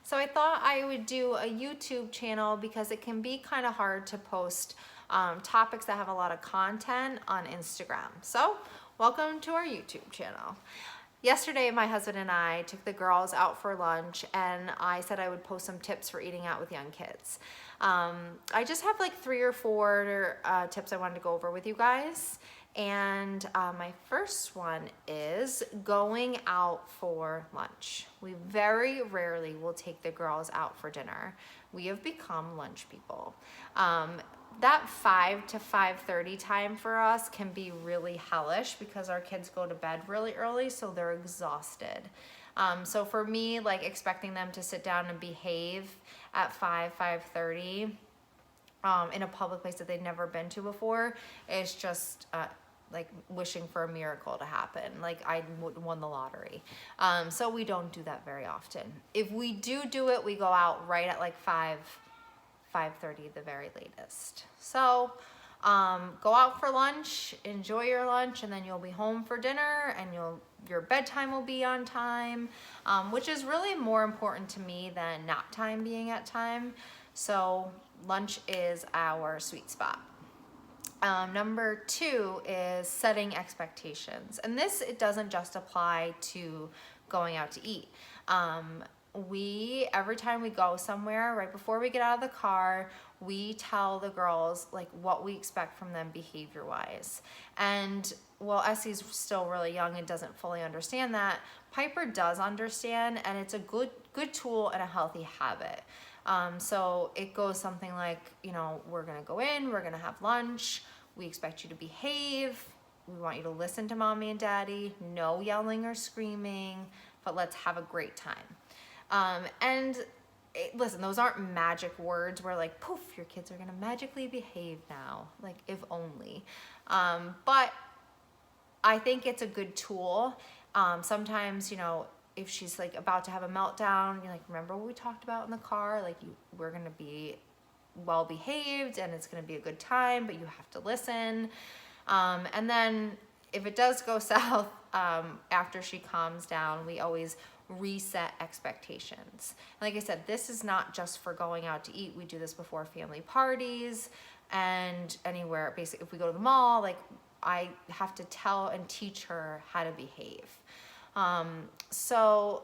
So I thought I would do a YouTube channel because it can be kind of hard to post topics that have a lot of content on Instagram. So welcome to our YouTube channel. Yesterday, my husband and I took the girls out for lunch, and I said I would post some tips for eating out with young kids. I just have like 3 or 4 tips I wanted to go over with you guys. And my first one is going out for lunch. We very rarely will take the girls out for dinner. We have become lunch people. That 5 to 5:30 time for us can be really hellish because our kids go to bed really early, so they're exhausted. So for me, like expecting them to sit down and behave at 5:30 in a public place that they've never been to before is just like wishing for a miracle to happen. Like I won the lottery. So we don't do that very often. If we do it, we go out right at like 5:30 the very latest. So go out for lunch, enjoy your lunch, and then you'll be home for dinner, and your bedtime will be on time, which is really more important to me than nap time being at time. So lunch is our sweet spot. Number 2 is setting expectations. And this, it doesn't just apply to going out to eat. Every time we go somewhere, right before we get out of the car, we tell the girls like what we expect from them behavior wise. And well, Essie's still really young and doesn't fully understand that. Piper does understand, and it's a good tool and a healthy habit. So it goes something like, we're gonna go in, we're gonna have lunch, we expect you to behave, we want you to listen to mommy and daddy, no yelling or screaming, but let's have a great time. Listen, those aren't magic words where like, poof, your kids are gonna magically behave now, like if only. But I think it's a good tool. Sometimes, if she's like about to have a meltdown, you're like, remember what we talked about in the car? Like we're gonna be well behaved and it's gonna be a good time, but you have to listen. And then if it does go south, after she calms down, we always reset expectations. Like I said, this is not just for going out to eat. We do this before family parties and anywhere. Basically, if we go to the mall, like I have to tell and teach her how to behave. So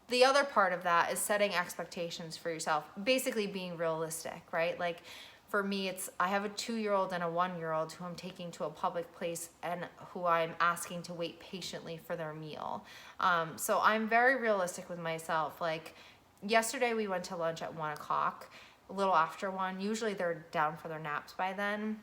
the other part of that is setting expectations for yourself, basically being realistic, right? Like for me, I have a 2-year-old and a 1-year-old who I'm taking to a public place and who I'm asking to wait patiently for their meal. So I'm very realistic with myself. Like yesterday we went to lunch at 1 o'clock, a little after 1. Usually they're down for their naps by then.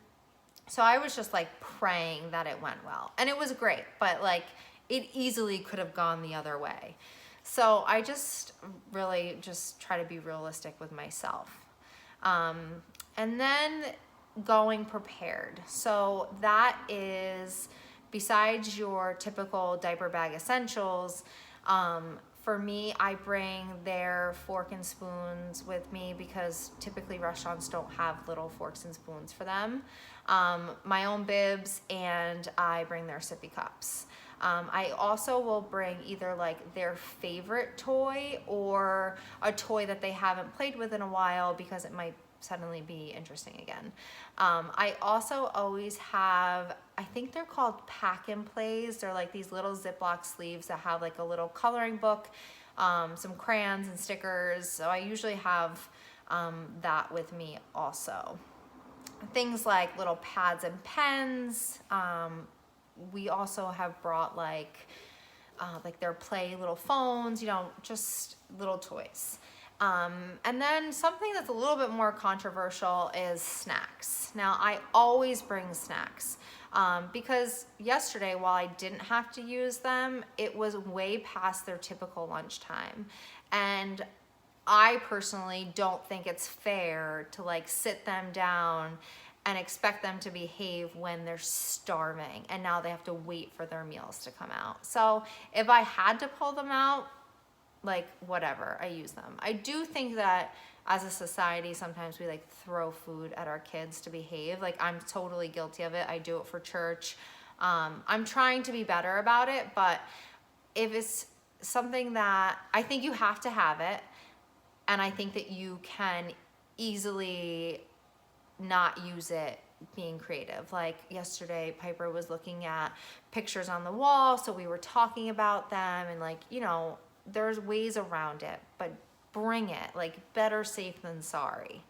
So I was just like praying that it went well. And it was great, but like it easily could have gone the other way. So I just really just try to be realistic with myself. And then going prepared. So that is, besides your typical diaper bag essentials, for me, I bring their fork and spoons with me because typically restaurants don't have little forks and spoons for them. My own bibs, and I bring their sippy cups. I also will bring either like their favorite toy or a toy that they haven't played with in a while because it might suddenly be interesting again. I also always have, I think they're called pack and plays. They're like these little Ziploc sleeves that have like a little coloring book, some crayons and stickers. So I usually have that with me also. Things like little pads and pens. We also have brought like their play little phones, just little toys. And then something that's a little bit more controversial is snacks. Now, I always bring snacks because yesterday, while I didn't have to use them, it was way past their typical lunchtime. And I personally don't think it's fair to like sit them down and expect them to behave when they're starving and now they have to wait for their meals to come out. So if I had to pull them out, like whatever, I use them. I do think that as a society, sometimes we like throw food at our kids to behave. Like I'm totally guilty of it. I do it for church. I'm trying to be better about it, but if it's something that I think you have to have it, and I think that you can easily not use it being creative. Like yesterday, Piper was looking at pictures on the wall, so we were talking about them, and like, you know, there's ways around it, but bring it. Like, better safe than sorry.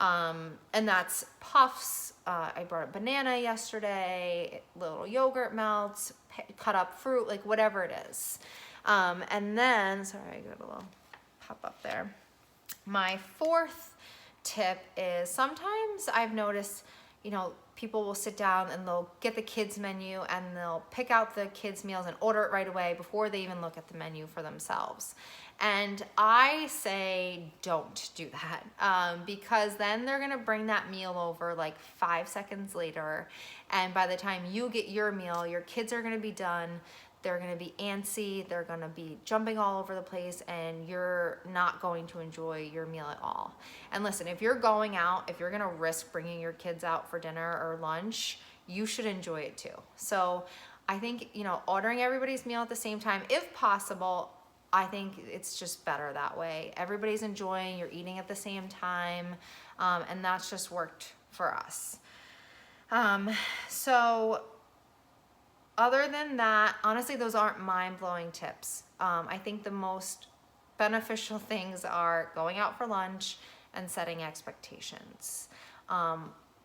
And that's puffs. I brought a banana yesterday, little yogurt melts, cut up fruit, like whatever it is. And then, sorry, I got a little pop up there. My fourth tip is sometimes I've noticed, you know, people will sit down and they'll get the kids menu and they'll pick out the kids meals and order it right away before they even look at the menu for themselves. And I say don't do that, because then they're gonna bring that meal over like 5 seconds later, and by the time you get your meal, your kids are gonna be done. They're gonna be antsy, they're gonna be jumping all over the place, and you're not going to enjoy your meal at all. And listen, if you're going out, if you're gonna risk bringing your kids out for dinner or lunch, you should enjoy it too. So I think, you know, ordering everybody's meal at the same time, if possible, I think it's just better that way. Everybody's enjoying, you're eating at the same time, and that's just worked for us. So other than that, honestly, those aren't mind-blowing tips. I think the most beneficial things are going out for lunch and setting expectations. A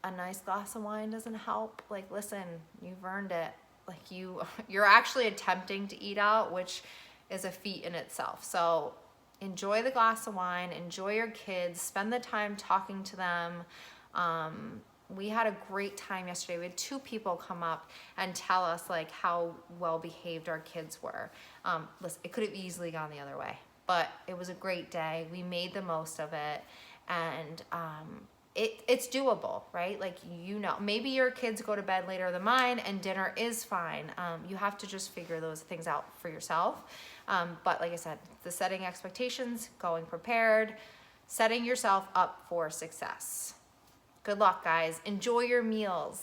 nice glass of wine doesn't help. Like, listen, you've earned it. Like, you're actually attempting to eat out, which is a feat in itself. So enjoy the glass of wine, enjoy your kids, spend the time talking to them. We had a great time yesterday. We had 2 people come up and tell us like how well behaved our kids were. Listen, it could have easily gone the other way, but it was a great day. We made the most of it, and it's doable, right? Like, you know, maybe your kids go to bed later than mine and dinner is fine. You have to just figure those things out for yourself. But like I said, the setting expectations, going prepared, setting yourself up for success. Good luck, guys. Enjoy your meals.